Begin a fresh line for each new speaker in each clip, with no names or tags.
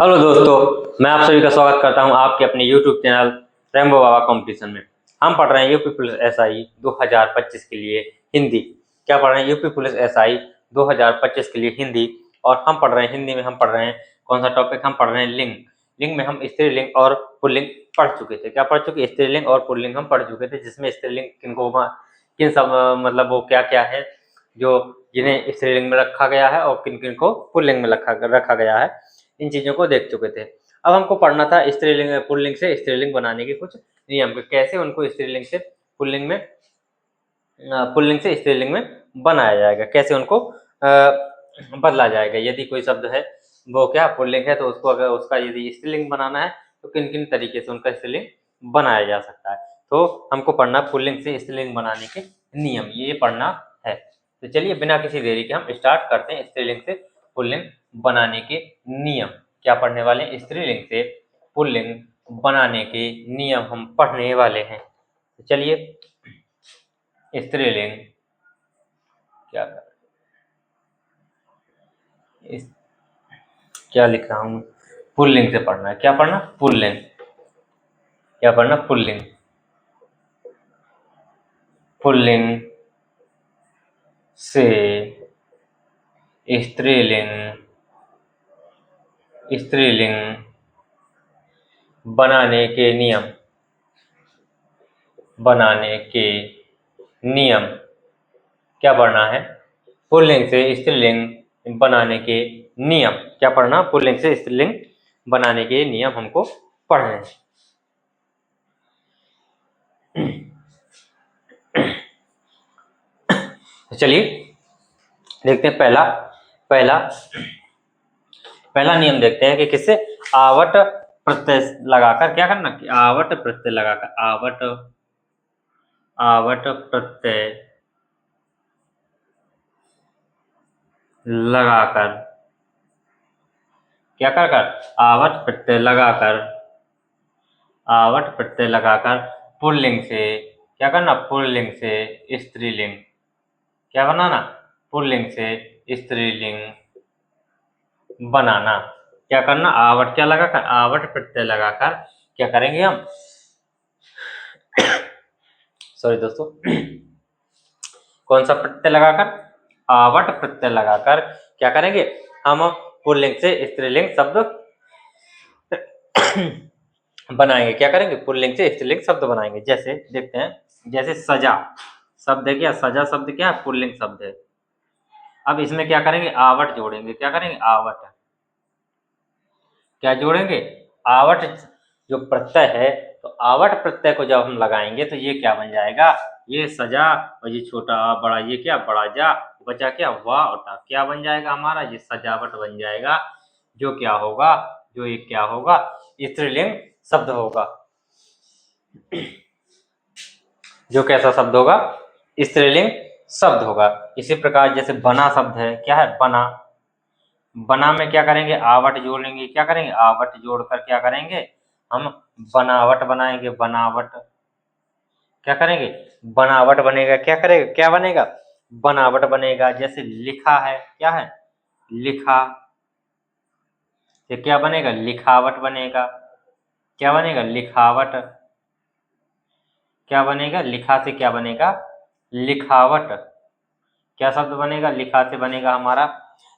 Hello दोस्तों, मैं आप सभी का स्वागत करता हूं आपके अपने YouTube चैनल रेम्बो बाबा कंपटीशन में। हम पढ़ रहे हैं यूपी पुलिस एसआई 2025 के लिए हिंदी। क्या पढ़ रहे हैं? यूपी पुलिस एसआई 2025 के लिए हिंदी। और हम पढ़ रहे हैं हिंदी में, हम पढ़ रहे हैं कौन सा टॉपिक? हम पढ़ रहे हैं लिंग। लिंग में हम स्त्रीलिंग और पुल्लिंग पढ़ चुके थे। क्या पढ़ चुके? स्त्रीलिंग और पुल्लिंग हम पढ़ चुके थे, जिसमें स्त्रीलिंग किन सब मतलब वो क्या क्या है जो जिन्हें स्त्रीलिंग में रखा गया है और किन किन को पुल्लिंग में रखा गया है। इन चीजों को देख चुके थे। अब हमको पढ़ना था स्त्रीलिंग पुल्लिंग से स्त्रीलिंग बनाने के कुछ नियम, कैसे उनको स्त्रीलिंग से पुल्लिंग में पुल्लिंग से स्त्रीलिंग में बनाया जाएगा, कैसे उनको बदला जाएगा। यदि कोई शब्द है वो क्या पुल्लिंग है, तो उसको अगर उसका यदि स्त्रीलिंग बनाना है तो किन किन तरीके से उनका स्त्रीलिंग बनाया जा सकता है। तो हमको पढ़ना पुल्लिंग से स्त्रीलिंग बनाने के नियम, ये पढ़ना है। तो चलिए बिना किसी देरी के हम स्टार्ट करते हैं स्त्रीलिंग से पुल्लिंग बनाने के नियम। क्या पढ़ने वाले हैं? स्त्रीलिंग से पुल्लिंग बनाने के नियम हम पढ़ने वाले हैं। तो चलिए स्त्रीलिंग क्या क्या लिख रहा हूँ, पुल्लिंग से पढ़ना है। क्या पढ़ना? पुल्लिंग। क्या पढ़ना? पुल्लिंग। पुल्लिंग से स्त्रीलिंग बनाने के नियम। क्या पढ़ना है? पुल्लिंग से स्त्रीलिंग बनाने के नियम। क्या पढ़ना? पुल्लिंग से स्त्रीलिंग बनाने के नियम हमको पढ़ने हैं। चलिए देखते हैं पहला नियम देखते हैं कि किससे? आवट प्रत्यय लगाकर क्या करना? कि आवट प्रत्यय लगाकर आवट प्रत्यय लगाकर क्या कर आवट प्रत्यय लगाकर पुल्लिंग से क्या करना? पुल्लिंग से स्त्रीलिंग क्या बनाना? पुल्लिंग से स्त्रीलिंग बनाना। क्या करना? आवट क्या लगाकर? आवट प्रत्यय लगाकर क्या करेंगे हम? सॉरी दोस्तों, कौन सा प्रत्यय लगाकर? आवट प्रत्यय लगाकर क्या करेंगे हम? पुल्लिंग से स्त्रीलिंग शब्द बनाएंगे। क्या करेंगे? पुल्लिंग से स्त्रीलिंग शब्द बनाएंगे। जैसे देखते हैं, जैसे सजा शब्द है। क्या सजा शब्द क्या है? पुल्लिंग शब्द है। अब इसमें क्या करेंगे? आवट जोड़ेंगे। क्या करेंगे? आवट क्या जोड़ेंगे? आवट जो प्रत्यय है, तो आवट प्रत्यय को जब हम लगाएंगे तो ये क्या बन जाएगा? ये सजा, और ये छोटा बड़ा, ये क्या? बड़ा जा, बचा क्या? वाह और टा। क्या बन जाएगा हमारा? ये सजावट बन जाएगा। जो क्या होगा? जो ये क्या होगा? स्त्रीलिंग शब्द होगा। जो कैसा शब्द होगा? स्त्रीलिंग शब्द होगा। इसी प्रकार जैसे बना शब्द है। क्या है? बना। बना में क्या करेंगे? आवट जोड़ेंगे। क्या करेंगे? आवट जोड़कर क्या करेंगे हम? बनावट बनाएंगे। बनावट क्या करेंगे? बनावट बनेगा। क्या करेगा? क्या बनेगा? बनावट बनेगा। जैसे लिखा है। क्या है? लिखा से क्या बनेगा? लिखावट बनेगा। क्या बनेगा? लिखावट। क्या बनेगा? लिखा से क्या बनेगा? लिखावट। क्या शब्द बनेगा? लिखा से बनेगा हमारा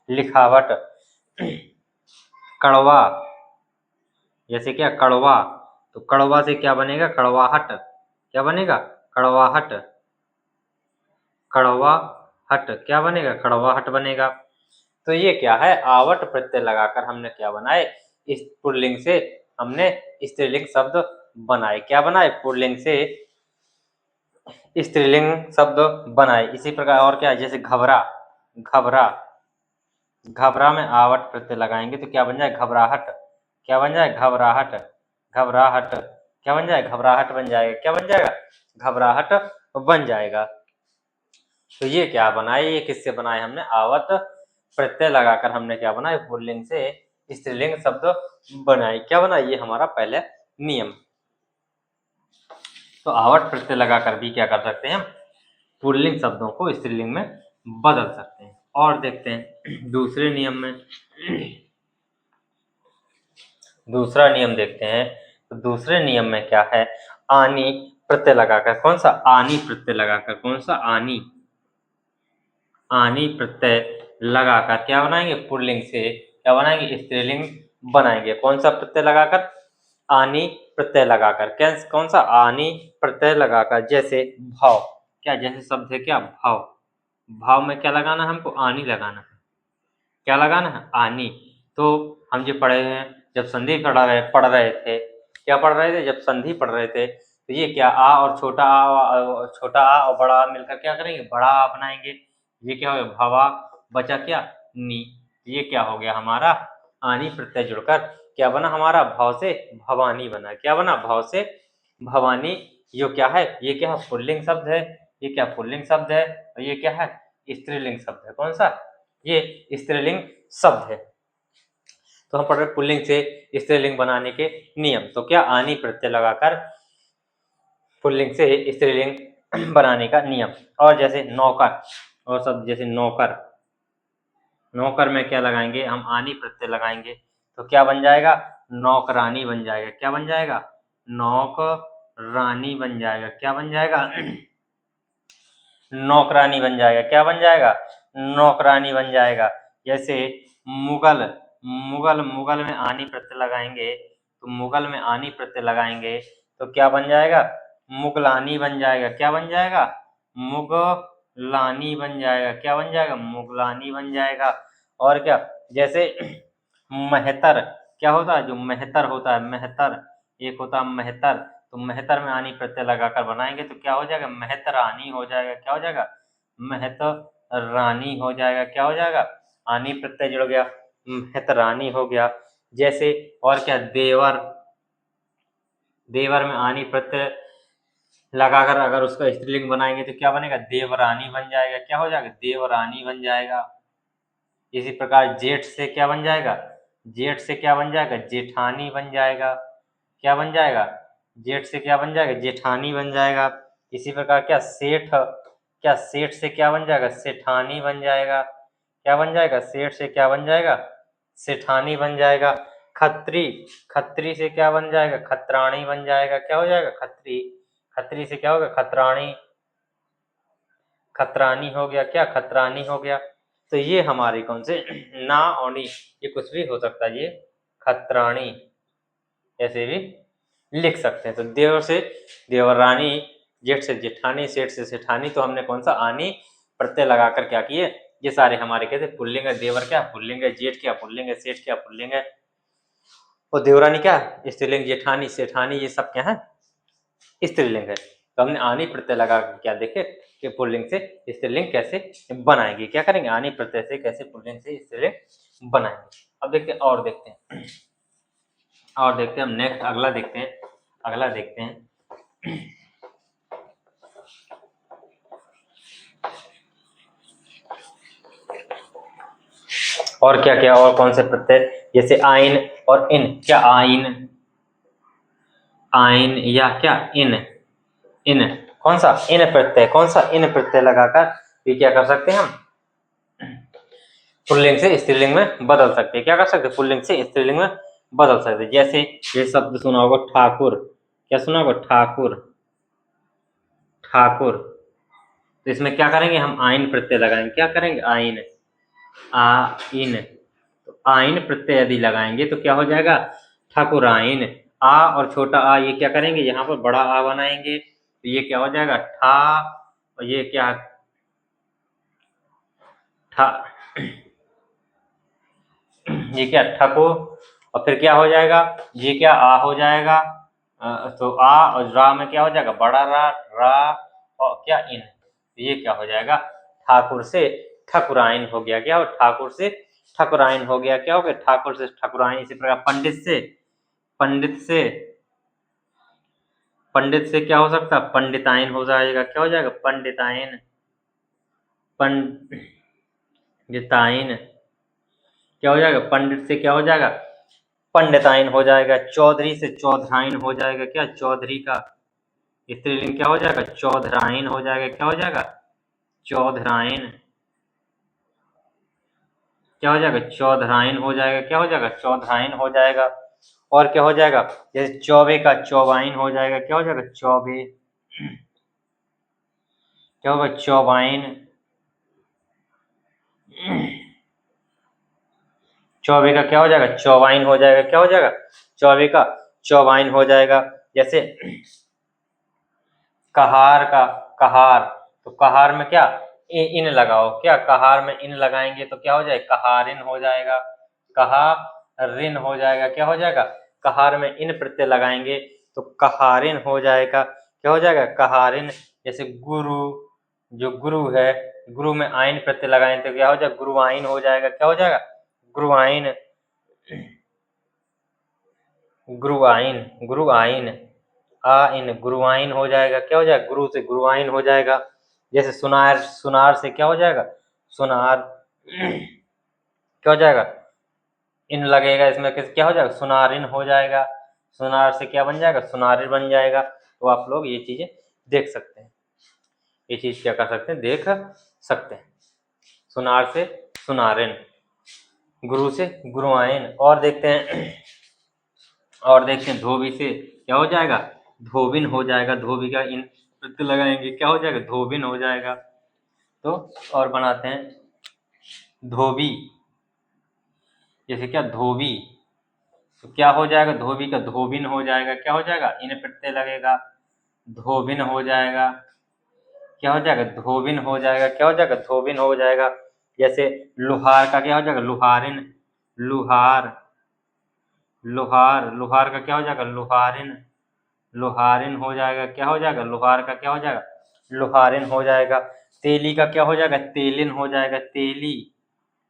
लिखावट। कड़वा, जैसे क्या? कड़वा, तो कड़वा से क्या बनेगा? कड़वाहट। क्या बनेगा? कड़वाहट। कड़वाहट क्या बनेगा? कड़वाहट बनेगा। तो ये क्या है? आवट प्रत्यय लगाकर हमने क्या बनाए? इस पुल्लिंग से हमने स्त्रीलिंग शब्द बनाए। क्या बनाए? पुल्लिंग से स्त्रीलिंग शब्द बनाए। इसी प्रकार और क्या है? जैसे घबरा, घबरा, घबरा में आवट प्रत्यय लगाएंगे तो क्या बन जाए? घबराहट। क्या बन जाए? घबराहट। घबराहट क्या बन जाए? घबराहट बन जाएगा। क्या बन जाएगा? घबराहट बन जाएगा। तो ये क्या बनाए? ये किससे बनाए हमने? आवट प्रत्यय लगाकर हमने क्या बनाए? पुल्लिंग से स्त्रीलिंग शब्द बनाए। क्या बनाए? ये हमारा पहले नियम। तो आवट प्रत्यय लगाकर भी क्या कर सकते हैं हम? पुल्लिंग शब्दों को स्त्रीलिंग में बदल सकते हैं। और देखते हैं दूसरे नियम में। दूसरा नियम देखते हैं। तो दूसरे नियम में क्या है, आनी प्रत्यय लगाकर, कौन सा आनी प्रत्यय लगाकर, कौन सा आनी प्रत्यय लगाकर क्या बनाएंगे, पुल्लिंग से क्या बनाएंगे, स्त्रीलिंग बनाएंगे। कौन सा प्रत्यय लगाकर, आनी प्रत्यय लगाकर। कौन सा आनी प्रत्यय लगाकर, जैसे भाव, क्या जैसे शब्द है क्या भाव, भाव में क्या लगाना है हमको, आनी लगाना है। क्या लगाना है, आनी। तो हम जो पढ़े हैं, जब संधि पढ़ रहे थे, क्या पढ़ रहे थे, जब संधि पढ़ रहे थे, तो ये क्या आ और छोटा आ और बड़ा आ मिलकर क्या करेंगे, बड़ा आ बनाएंगे। ये क्या हो गया, भवा, बचा क्या, नी। ये क्या हो गया हमारा, आनी प्रत्यय जुड़कर क्या बना हमारा, भाव से भवानी बना। क्या बना, भाव से भवानी। ये क्या है, ये क्या है, पुल्लिंग शब्द है। ये क्या पुल्लिंग शब्द है, और ये क्या है, स्त्रीलिंग शब्द है। कौन सा, ये स्त्रीलिंग शब्द है। तो हम पढ़ रहे पुल्लिंग से स्त्रीलिंग बनाने के नियम। तो क्या, आनी प्रत्यय लगाकर पुल्लिंग से स्त्रीलिंग बनाने का नियम। और जैसे नौकर, और शब्द जैसे नौकर, नौकर में क्या लगाएंगे हम, आनी प्रत्यय लगाएंगे। तो क्या बन जाएगा, नौकरानी बन जाएगा। क्या बन जाएगा, नौकरानी बन जाएगा। क्या बन जाएगा, नौकरानी बन जाएगा। क्या बन जाएगा, नौकरानी बन जाएगा। जैसे मुगल, मुगल में आनी प्रत्यय लगाएंगे, तो मुगल में आनी प्रत्यय लगाएंगे तो क्या बन जाएगा, मुगलानी बन जाएगा। क्या बन जाएगा, मुगलानी बन जाएगा। क्या बन जाएगा, मुगलानी बन जाएगा। और क्या, जैसे मेहतर, क्या होता है, जो मेहतर होता है, मेहतर, एक होता है मेहतर, तो मेहतर में आनी प्रत्यय लगाकर बनाएंगे तो क्या हो जाएगा, मेहतरानी हो जाएगा। क्या हो जाएगा, मेहतरानी हो जाएगा। क्या हो जाएगा, आनी प्रत्यय जुड़ गया, मेहतरानी हो गया। जैसे और क्या, देवर, देवर में आनी प्रत्यय लगाकर अगर उसका स्त्रीलिंग बनाएंगे तो क्या बनेगा, देवरानी बन जाएगा। क्या हो जाएगा, देवरानी बन जाएगा। इसी प्रकार जेठ से क्या बन जाएगा, जेठ से क्या बन जाएगा, जेठानी बन जाएगा। क्या बन जाएगा, जेठ से क्या बन जाएगा, जेठानी बन जाएगा। इसी प्रकार क्या, सेठ, क्या सेठ से क्या बन जाएगा, सेठानी बन जाएगा। क्या बन जाएगा, सेठ से क्या बन जाएगा, सेठानी बन जाएगा। खत्री, खत्री से क्या बन जाएगा, खत्राणी बन जाएगा। क्या हो जाएगा, खत्री, खत्री से क्या होगा, खत्राणी, खतरानी हो गया। क्या, खतरानी हो गया। तो ये हमारे कौन से, ना और नी, ये कुछ भी हो सकता है, ये खतरानी ऐसे भी लिख सकते हैं। तो देवर से देवरानी, जेठ से जेठानी, सेठ से सेठानी। तो हमने कौन सा, आनी प्रत्यय लगाकर क्या किए, ये सारे हमारे कहते पुल्लिंग है। देवर क्या पुल्लिंग है, जेठ क्या पुल्लिंग है, सेठ क्या पुल्लिंग है, और देवरानी क्या स्त्रीलिंग, जेठानी सेठानी ये सब क्या है, स्त्रीलिंग है। तो हमने आनी प्रत्यय लगा क्या देखे कि पुल्लिंग से स्त्रीलिंग कैसे बनाएंगे, क्या करेंगे, आनी प्रत्यय से कैसे पुल्लिंग से स्त्रीलिंग बनाएंगे। अब देखते हैं, और देखते हैं, और देखते हैं हम नेक्स्ट, अगला देखते हैं, अगला देखते हैं। और क्या क्या, और कौन से प्रत्यय, जैसे आइन और इन। क्या, आइन, आइन या क्या, इन, इन, कौन सा इन प्रत्यय, कौन सा इन प्रत्यय लगाकर ये क्या कर सकते हैं हम, पुल्लिंग से स्त्रीलिंग में बदल सकते हैं। क्या कर सकते हैं, पुल्लिंग से स्त्रीलिंग में बदल सकते हैं। जैसे ये शब्द सुना होगा ठाकुर, क्या सुना होगा, ठाकुर, ठाकुर। तो इसमें क्या करेंगे हम, आइन प्रत्यय लगाएंगे। क्या करेंगे, आइन, आइन। तो आइन प्रत्यय यदि लगाएंगे तो क्या हो जाएगा, ठाकुराइन। आ और छोटा आ ये क्या करेंगे, यहाँ पर बड़ा आ बनाएंगे तो ये क्या हो जाएगा, ठा, और ये क्या, ठा, ये क्या ठको, और फिर क्या हो जाएगा, ये क्या आ हो जाएगा। तो आ और रा में क्या हो जाएगा, बड़ा रा, रा, और क्या इन, तो ये क्या हो जाएगा, ठाकुर से ठकुराइन हो गया। क्या हो, ठाकुर से ठकुराइन हो गया। क्या हो गया, ठाकुर से ठकुराइन। इसी प्रकार पंडित से, पंडित से, पंडित से क्या हो सकता है, पंडिताइन हो जाएगा। क्या हो जाएगा, पंडिताइन, पंडिताइन। क्या हो जाएगा, पंडित से क्या हो जाएगा, पंडिताइन हो जाएगा। चौधरी से चौधराइन हो जाएगा। क्या, चौधरी का स्त्रीलिंग क्या हो जाएगा, चौधराइन हो जाएगा। क्या हो जाएगा, चौधराइन। क्या हो जाएगा, चौधराइन हो जाएगा। क्या हो जाएगा, चौधराइन हो जाएगा। और क्या हो जाएगा, जैसे चौबे का चौबाइन हो जाएगा, क्या हो जाएगा चौबे, क्या होगा चौबाइन, चौबे का क्या हो जाएगा चौबाइन हो जाएगा, क्या हो जाएगा चौबे का चौबाइन हो जाएगा। जैसे कहार का कहार, तो कहार में क्या इन लगाओ, क्या कहार में इन लगाएंगे तो क्या हो जाएगा कहारिन हो जाएगा, कहारिन हो जाएगा, क्या हो जाएगा कहार में इन प्रत्यय लगाएंगे तो कहारिन हो जाएगा, क्या हो जाएगा कहारिन। जैसे गुरु, जो गुरु है, गुरु में आइन प्रत्यय लगाएं तो क्या हो जाएगा गुरुआइन हो जाएगा, क्या हो जाएगा गुरुआइन, गुरुआइन, गुरुआइन, इन गुरुआइन हो जाएगा, क्या हो जाएगा गुरु से गुरुआइन हो जाएगा। जैसे सुनार, सुनार से क्या हो जाएगा सुनार, क्या हो जाएगा इन लगेगा इसमें, क्या हो जाएगा सुनारिन हो जाएगा, सुनार से क्या बन जाएगा सुनारिन बन जाएगा। तो आप लोग ये चीजें देख सकते हैं, ये चीज क्या कर सकते हैं देख सकते हैं, सुनार से सुनारिन, गुरु से गुरुआइन। और देखते हैं, और देखते हैं धोबी से क्या हो जाएगा धोबिन हो जाएगा, धोबी का इन प्रत्यय लगाएंगे क्या हो जाएगा धोबिन हो जाएगा। तो और बनाते हैं धोबी, जैसे क्या धोबी, तो क्या हो जाएगा धोबी का धोबिन हो जाएगा, क्या हो जाएगा इन प्रत्यय लगेगा धोबिन हो जाएगा, क्या हो जाएगा धोबिन हो जाएगा, क्या हो जाएगा धोबिन हो जाएगा। जैसे लुहार का क्या हो जाएगा लुहारिन, लुहार, लुहार, लुहार का क्या हो जाएगा लुहारिन, लुहारिन हो जाएगा, क्या हो जाएगा लुहार का क्या हो जाएगा लुहारिन हो जाएगा। तेली का क्या हो जाएगा तेलिन हो जाएगा, तेली,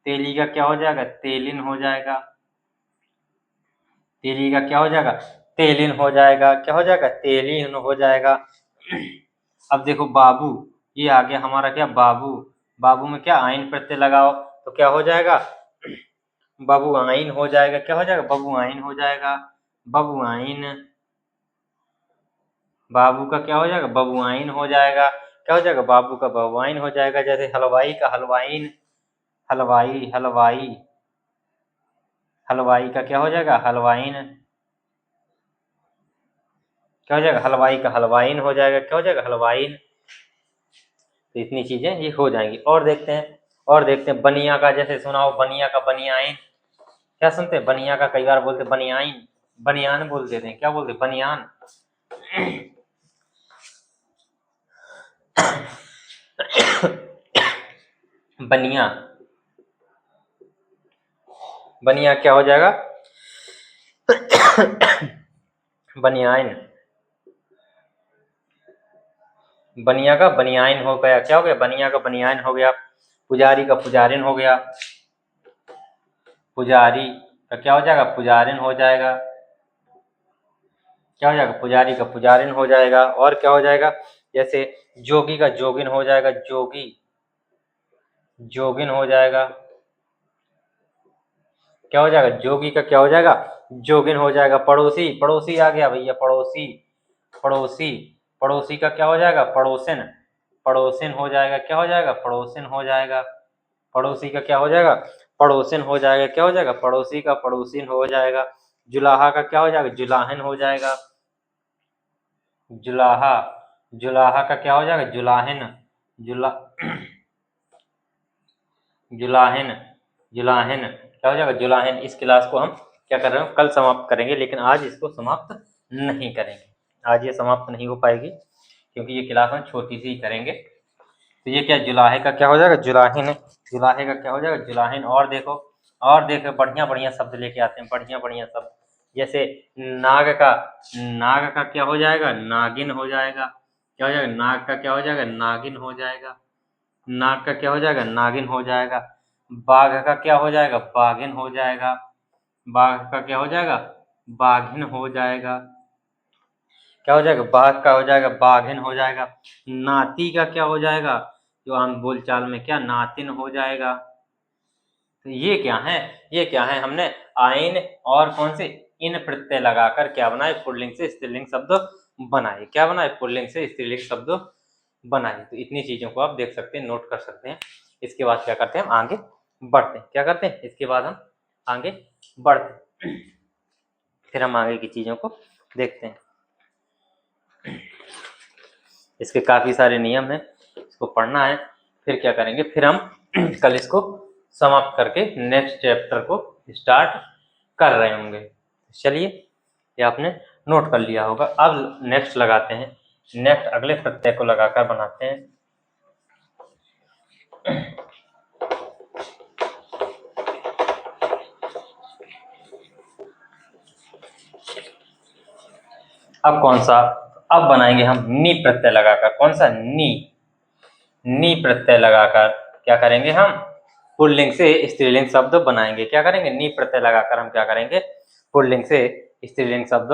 तेली का क्या हो जाएगा तेलिन हो जाएगा, तेली का क्या हो जाएगा तेलिन हो जाएगा, क्या हो जाएगा तेलिन हो जाएगा। अब देखो बाबू, ये आ गया हमारा क्या बाबू, बाबू में क्या आइन प्रत्यय लगाओ तो क्या हो जाएगा बाबू आइन हो जाएगा, क्या हो जाएगा बाबू आइन हो जाएगा, बाबू आइन, बाबू का क्या हो जाएगा बबुआइन हो जाएगा, क्या हो जाएगा बाबू का बबुआइन हो जाएगा। जैसे हलवाई का हलवाइन, हलवाई, हलवाई, हलवाई का क्या हो जाएगा हलवाइन, क्या हो जाएगा हलवाई का हलवाइन हो जाएगा, क्या हो जाएगा हलवाइन। तो इतनी चीजें ये हो जाएंगी। और देखते हैं, और देखते हैं बनिया का, जैसे सुनाओ बनिया का बनियाइन, क्या सुनते हैं बनिया का कई बार बोलते बनियाइन, बनियान बोल देते हैं, क्या बोलते बनियान। बनिया, बनिया क्या हो जाएगा बनियाइन, बनिया का बनियाइन हो गया, क्या हो गया बनिया का बनियाइन हो गया। पुजारी का पुजारिन हो गया, पुजारी का क्या हो जाएगा पुजारिन हो जाएगा, क्या हो जाएगा पुजारी का पुजारिन हो जाएगा। और क्या हो जाएगा, जैसे जोगी का जोगिन हो जाएगा, जोगी, जोगिन हो जाएगा, क्या हो जाएगा जोगी का क्या हो जाएगा जोगिन हो जाएगा। पड़ोसी, पड़ोसी आ गया भैया पड़ोसी, पड़ोसी, पड़ोसी का क्या हो जाएगा पड़ोसिन, पड़ोसिन हो जाएगा, क्या हो जाएगा पड़ोसिन हो जाएगा। पड़ोसी का क्या हो जाएगा पड़ोसिन हो जाएगा, क्या हो जाएगा पड़ोसी का पड़ोसिन हो जाएगा। जुलाहा का क्या हो जाएगा जुलाहिन हो जाएगा, जुलाहा, जुलाहा का क्या हो जाएगा जुलाहिन, जुला जुलाहिन, जुलाहिन, क्या हो जाएगा जुलाहिन। इस क्लास को हम क्या कर रहे हैं कल समाप्त करेंगे, लेकिन आज इसको समाप्त नहीं करेंगे, आज ये समाप्त नहीं हो पाएगी क्योंकि ये क्लास हम छोटी सी ही करेंगे। तो ये क्या जुलाहे का क्या हो जाएगा जुलाहिन, जुलाहे का क्या हो जाएगा जुलाहिन। और देखो, और देखो बढ़िया बढ़िया शब्द लेके आते हैं, बढ़िया बढ़िया शब्द। जैसे नाग का, नाग का क्या हो जाएगा नागिन हो जाएगा, क्या हो जाएगा नाग का क्या हो जाएगा नागिन हो जाएगा, नाग का क्या हो जाएगा नागिन हो जाएगा। बाघ का क्या हो जाएगा बाघिन हो जाएगा, बाघ का क्या हो जाएगा बाघिन हो जाएगा, क्या हो जाएगा बाघ का हो जाएगा बाघिन हो जाएगा। नाती का क्या हो जाएगा, जो आम बोलचाल में क्या नातिन हो जाएगा। तो ये क्या है, ये क्या है हमने आइन और कौन से इन प्रत्यय लगाकर क्या बनाए पुल्लिंग से स्त्रीलिंग शब्द बनाए, क्या बनाए पुल्लिंग से स्त्रीलिंग शब्द बनाए। तो इतनी चीजों को आप देख सकते हैं, नोट कर सकते हैं। इसके बाद क्या करते हैं हम आगे बढ़ते हैं, क्या करते हैं इसके बाद हम आगे बढ़ते हैं। फिर हम आगे की चीज़ों को देखते हैं। इसके काफ़ी सारे नियम हैं, इसको पढ़ना है। फिर क्या करेंगे, फिर हम कल इसको समाप्त करके नेक्स्ट चैप्टर को स्टार्ट कर रहे होंगे। चलिए, ये आपने नोट कर लिया होगा। अब नेक्स्ट लगाते हैं, नेक्स्ट अगले प्रत्यय को लगाकर बनाते हैं। अब कौन सा, अब बनाएंगे हम नी प्रत्यय लगाकर। कौन सा, नी प्रत्यय लगाकर क्या करेंगे, हम पुल्लिंग से स्त्रीलिंग शब्द बनाएंगे। क्या करेंगे, नी प्रत्यय लगाकर हम क्या करेंगे, पुल्लिंग से स्त्रीलिंग शब्द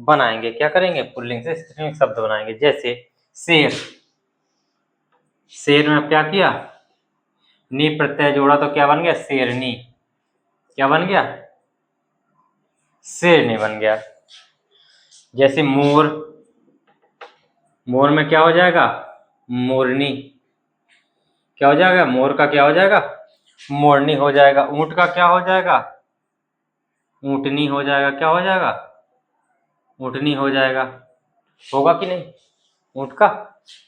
बनाएंगे। क्या करेंगे, पुल्लिंग से स्त्रीलिंग शब्द बनाएंगे। जैसे शेर, शेर में क्या किया, नी प्रत्यय जोड़ा तो क्या बन गया, शेरनी। क्या बन गया, शेरनी बन गया। जैसे मोर, मोर में क्या हो जाएगा, मोरनी। क्या हो जाएगा, मोर का क्या हो जाएगा, मोरनी हो जाएगा। ऊंट का क्या हो जाएगा, ऊंटनी हो जाएगा। क्या हो जाएगा, ऊंटनी हो जाएगा। होगा कि नहीं, ऊंट का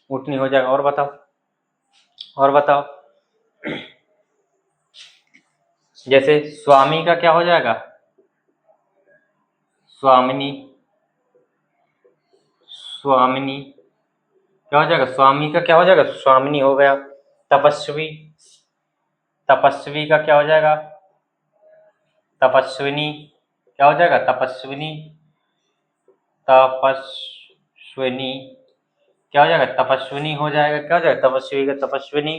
ऊंटनी हो जाएगा। और बताओ, और बताओ। जैसे स्वामी का क्या हो जाएगा, स्वामिनी। स्वामिनी क्या हो जाएगा, स्वामी का क्या हो जाएगा, स्वामिनी हो गया। तपस्वी, तपस्वी का क्या हो जाएगा, तपस्विनी। क्या हो जाएगा, तपस्विनी। तपस्विनी क्या हो जाएगा, तपस्विनी हो जाएगा। क्या हो जाएगा, तपस्वी का तपस्विनी।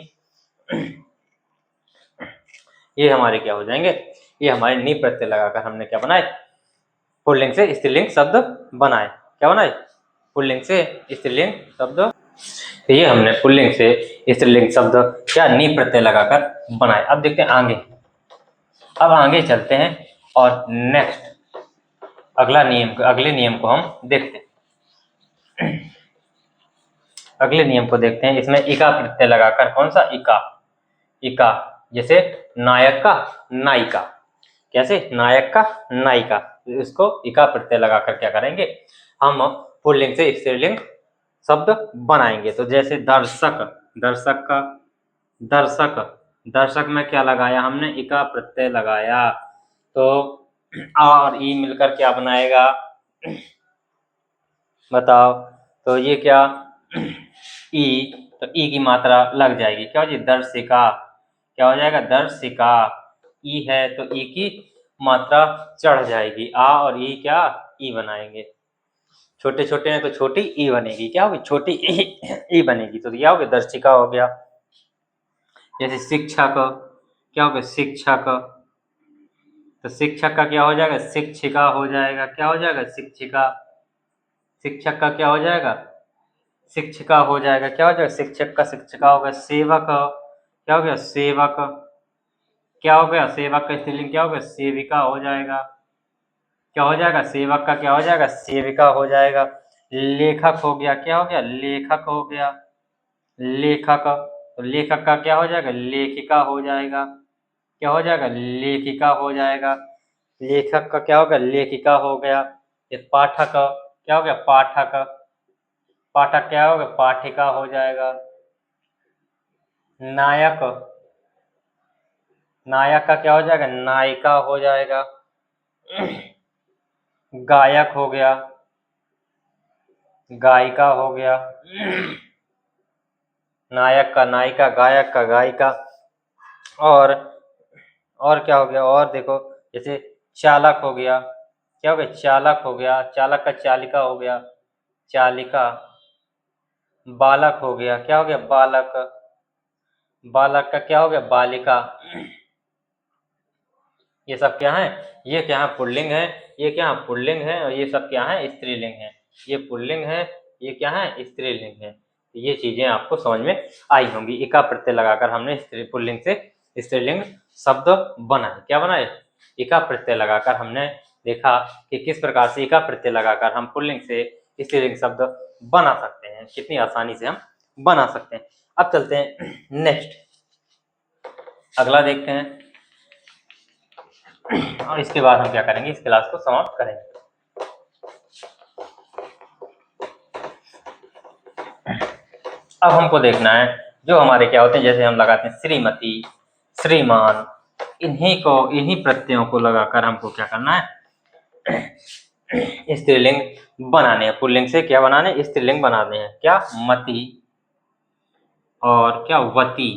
ये हमारे क्या हो जाएंगे, ये हमारे नी प्रत्यय लगाकर हमने क्या बनाए, पुल्लिंग से स्त्रीलिंग शब्द बनाए। क्या बनाए, पुल्लिंग से स्त्रीलिंग शब्द। तो ये हमने पुल्लिंग से स्त्रीलिंग शब्द क्या नी प्रत्यय लगाकर बनाए। अब देखते हैं आगे, अब आगे चलते हैं और नेक्स्ट अगले नियम को हम देखते हैं। अगले नियम को देखते हैं। इसमें इका प्रत्यय लगाकर, कौन सा, इका, इका। जैसे नायक का नायिका, कैसे, नायक का नायिका। इसको इका प्रत्यय लगाकर क्या करेंगे, हम पुल्लिंग से स्त्रीलिंग शब्द बनाएंगे। तो जैसे दर्शक, दर्शक का दर्शक, दर्शक में क्या लगाया हमने, इका प्रत्यय लगाया। तो आ और ई मिलकर क्या बनाएगा, बताओ। तो ये क्या, ई, तो ई की मात्रा लग जाएगी। क्या हो जाएगी, दर्शिका। क्या हो जाएगा, दर्शिका। ई है तो ई की मात्रा चढ़ जाएगी। आ और ई क्या, ई बनाएंगे। छोटे छोटे हैं तो छोटी ई बनेगी। क्या होगी, छोटी ई बनेगी। तो क्या हो गया, दर्शिका हो गया। जैसे शिक्षक, क्या हो गया, शिक्षक। तो शिक्षक का क्या हो जाएगा, शिक्षिका हो जाएगा। क्या हो जाएगा, शिक्षिका। शिक्षक का क्या हो जाएगा, शिक्षिका हो जाएगा। क्या हो जाएगा, शिक्षक का शिक्षिका हो गया। सेवक, क्या हो गया, सेवक। क्या हो गया, सेवक का स्त्रीलिंग क्या हो गया, सेविका हो जाएगा। क्या हो जाएगा, सेवक का क्या हो जाएगा, सेविका हो जाएगा। लेखक हो गया, क्या हो गया, लेखक हो गया। लेखक, तो लेखक का क्या हो जाएगा, लेखिका हो जाएगा। क्या हो जाएगा, लेखिका हो जाएगा। लेखक का क्या हो गया, लेखिका हो गया। ये पाठक, क्या हो गया, पाठक। पाठक क्या हो गया, पाठिका हो जाएगा। नायक, नायक का क्या हो जाएगा, नायिका हो जाएगा। गायक हो गया, गायिका हो गया। नायक का नायिका, गायक का गायिका। और क्या हो गया, और देखो, जैसे चालक हो गया। क्या हो गया, चालक हो गया। चालक का चालिका हो गया, चालिका। बालक हो गया, क्या हो गया, बालक। बालक का क्या हो गया, बालिका। ये सब क्या है, ये क्या है, पुल्लिंग है। ये क्या है, पुल्लिंग है। और ये सब क्या है, स्त्रीलिंग है। ये पुल्लिंग है, ये क्या है, स्त्रीलिंग है। तो ये चीजें आपको समझ में आई होंगी। इका प्रत्यय लगाकर हमने पुल्लिंग से स्त्रीलिंग शब्द बनाए। क्या बनाए, इका प्रत्यय लगाकर हमने देखा कि किस प्रकार से इका प्रत्यय लगाकर हम पुल्लिंग से स्त्रीलिंग शब्द बना सकते हैं, कितनी आसानी से हम बना सकते हैं। अब चलते हैं नेक्स्ट, अगला देखते हैं और इसके बाद हम क्या करेंगे, इस क्लास को समाप्त करेंगे। अब हमको देखना है जो हमारे क्या होते हैं, जैसे हम लगाते हैं श्रीमती, श्रीमान, इन्हीं प्रत्ययों को लगाकर हमको क्या करना है, स्त्रीलिंग बनाने हैं। पुल्लिंग से क्या बनाने हैं, स्त्रीलिंग बनाने हैं। क्या, मति और क्या, वती,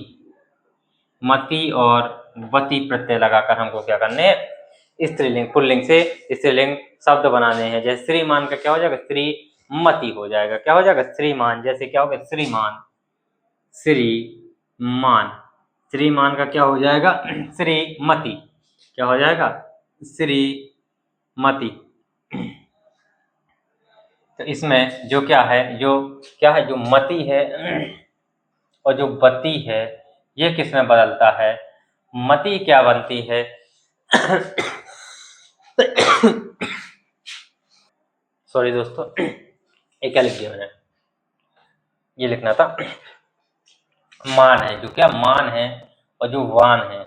मति और वती प्रत्यय लगाकर हमको क्या करने हैं, स्त्रीलिंग, पुल्लिंग से स्त्रीलिंग शब्द बनाने हैं। जैसे श्रीमान का क्या हो जाएगा, श्रीमती हो जाएगा। क्या हो जाएगा, श्रीमान। जैसे क्या हो गया, श्रीमान, श्रीमान, श्रीमान का क्या हो जाएगा, श्रीमती। क्या हो जाएगा, श्रीमती। तो इसमें जो क्या है, जो मति है और जो बती है, ये किस में बदलता है। मति क्या बनती है, सॉरी दोस्तों, ये क्या लिख दिया मैंने, ये लिखना था, मान है, जो क्या मान है और जो वान है,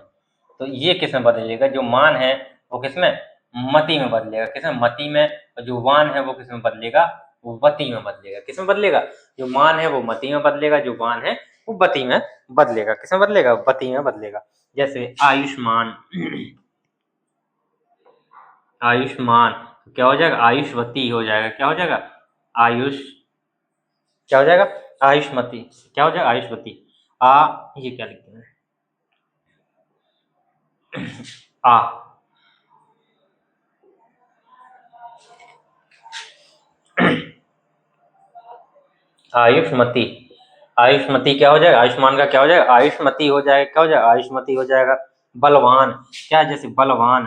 तो ये किस में बदलेगा, जो मान है वो किस में, मति में बदलेगा। किस में, मति में। और जो वान है वो किस में बदलेगा, वो वती में बदलेगा। किस में बदलेगा, जो मान है वो मति में बदलेगा, जो वान है वो वती में बदलेगा। किस में बदलेगा, वती में बदलेगा। जैसे आयुष्मान, आयुष्मान, तो क्या हो जाएगा, आयुष्वती हो जाएगा। क्या हो जाएगा, आयुष, क्या हो जाएगा, आयुष्मती। क्या हो जाएगा, आयुष्वती। ये क्या लिखते हैं, आ, आयुष्मती, आयुष्मती क्या हो जाएगा, आयुष्मान का क्या हो जाएगा, आयुष्मती हो जाएगा। क्या हो जाएगा, आयुष्मती हो जाएगा। बलवान, क्या है, जैसे बलवान,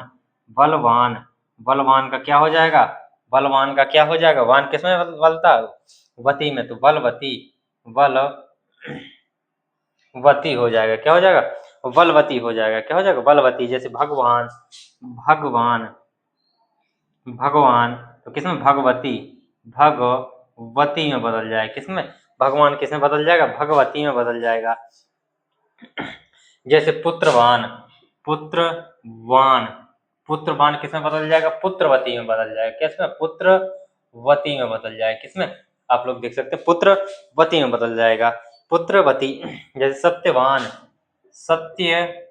बलवान, बलवान का क्या हो जाएगा, बलवान का क्या हो जाएगा, वान किसमें बलता है, वती में, तो बलवती, बल वती हो जाएगा। क्या हो जाएगा, बलवती हो जाएगा। क्या हो जाएगा, बलवती। जैसे भगवान, भगवान, भगवान, तो किसमें, भगवती, भगवती में बदल जाएगा। किसमें, भगवान किसमें बदल जाएगा, भगवती में बदल जाएगा। जैसे पुत्रवान, पुत्रवान, पुत्रवान किसमें बदल जाएगा, पुत्रवती में बदल जाएगा। किसमें, पुत्रवती में बदल जाएगा। किसमें, आप लोग देख सकते हैं, पुत्रवती में बदल जाएगा, पुत्रवती। जैसे सत्यवान, सत्यवान,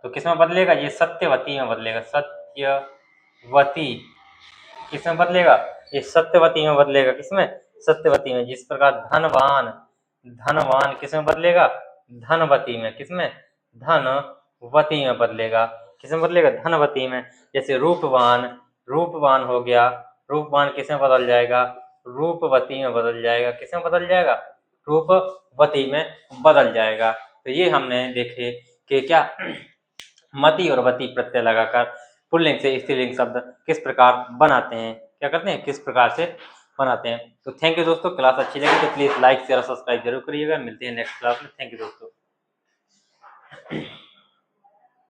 तो किसमें बदलेगा, ये सत्यवती में बदलेगा। सत्यवती किसमें बदलेगा, ये सत्यवती में बदलेगा। किसमें, सत्यवती में। जिस प्रकार धनवान, धनवान किसमें बदलेगा, धनवती में। किसमें, धनवती में बदलेगा। किसमें बदलेगा, धनवती में। जैसे रूपवान, रूपवान हो गया, रूपवान किसमें बदल जाएगा, रूपवती में बदल जाएगा। किसमें बदल जाएगा, रूपवती में बदल जाएगा। तो ये हमने देखे कि क्या मति और वती प्रत्यय लगाकर पुल्लिंग से स्त्रीलिंग शब्द किस प्रकार बनाते हैं, क्या करते हैं, किस प्रकार से बनाते हैं। तो थैंक यू दोस्तों, क्लास अच्छी लगी तो प्लीज़ लाइक शेयर और सब्सक्राइब जरूर करिएगा। मिलते हैं नेक्स्ट क्लास में। थैंक यू दोस्तों।